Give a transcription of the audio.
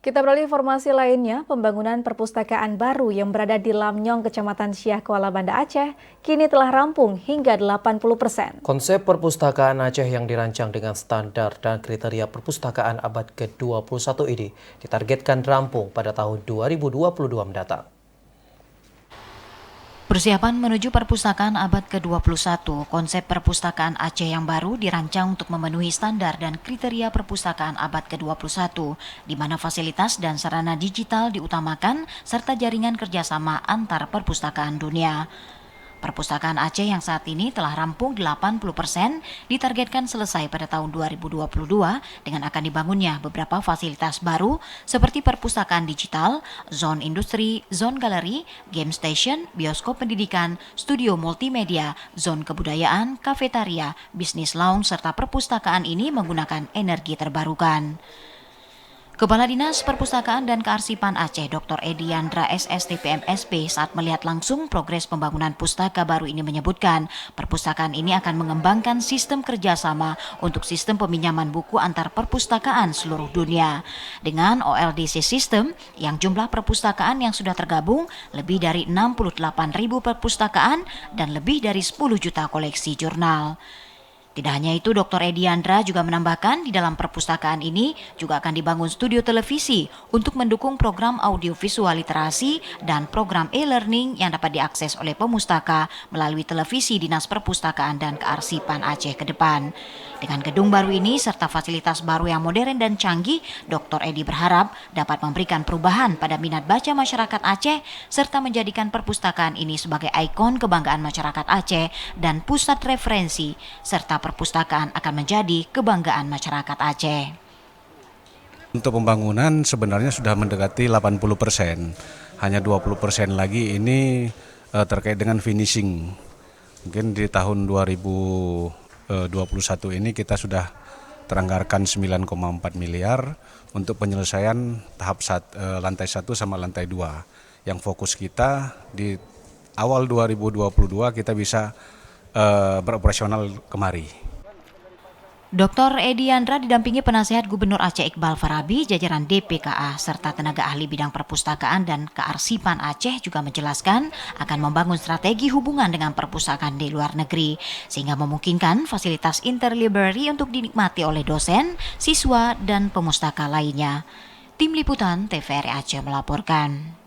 Kita beralih informasi lainnya, pembangunan perpustakaan baru yang berada di Lamnyong, Kecamatan Siak, Kuala Banda, Aceh, kini telah rampung hingga 80%. Konsep perpustakaan Aceh yang dirancang dengan standar dan kriteria perpustakaan abad ke-21 ini ditargetkan rampung pada tahun 2022 mendatang. Persiapan menuju perpustakaan abad ke-21, konsep perpustakaan Aceh yang baru dirancang untuk memenuhi standar dan kriteria perpustakaan abad ke-21, di mana fasilitas dan sarana digital diutamakan serta jaringan kerjasama antar perpustakaan dunia. Perpustakaan Aceh yang saat ini telah rampung 80% ditargetkan selesai pada tahun 2022 dengan akan dibangunnya beberapa fasilitas baru seperti perpustakaan digital, zone industri, zone galeri, game station, bioskop pendidikan, studio multimedia, zone kebudayaan, kafetaria, bisnis lounge serta perpustakaan ini menggunakan energi terbarukan. Kepala Dinas Perpustakaan dan Kearsipan Aceh, Dr. Edi Yandra SSTPMSP, saat melihat langsung progres pembangunan pustaka baru ini menyebutkan, perpustakaan ini akan mengembangkan sistem kerjasama untuk sistem peminjaman buku antar perpustakaan seluruh dunia. Dengan OLDC System, yang jumlah perpustakaan yang sudah tergabung lebih dari 68.000 perpustakaan dan lebih dari 10 juta koleksi jurnal. Tidak hanya itu, Dr. Edi Yandra juga menambahkan di dalam perpustakaan ini juga akan dibangun studio televisi untuk mendukung program audiovisual literasi dan program e-learning yang dapat diakses oleh pemustaka melalui televisi Dinas Perpustakaan dan Kearsipan Aceh ke depan. Dengan gedung baru ini serta fasilitas baru yang modern dan canggih, Dr. Edi berharap dapat memberikan perubahan pada minat baca masyarakat Aceh serta menjadikan perpustakaan ini sebagai ikon kebanggaan masyarakat Aceh dan pusat referensi serta perpustakaan akan menjadi kebanggaan masyarakat Aceh. Untuk pembangunan sebenarnya sudah mendekati 80%, hanya 20% lagi ini terkait dengan finishing. Mungkin di tahun 2021 ini kita sudah teranggarkan 9,4 miliar untuk penyelesaian tahap lantai 1 sama lantai 2. Yang fokus kita di awal 2022 kita bisa beroperasional kemari. Dr. Edi Yandra didampingi penasihat Gubernur Aceh Iqbal Farabi, jajaran DPKA, serta tenaga ahli bidang perpustakaan dan kearsipan Aceh juga menjelaskan akan membangun strategi hubungan dengan perpustakaan di luar negeri, sehingga memungkinkan fasilitas interlibrary untuk dinikmati oleh dosen, siswa, dan pemustaka lainnya. Tim Liputan TVRI Aceh melaporkan.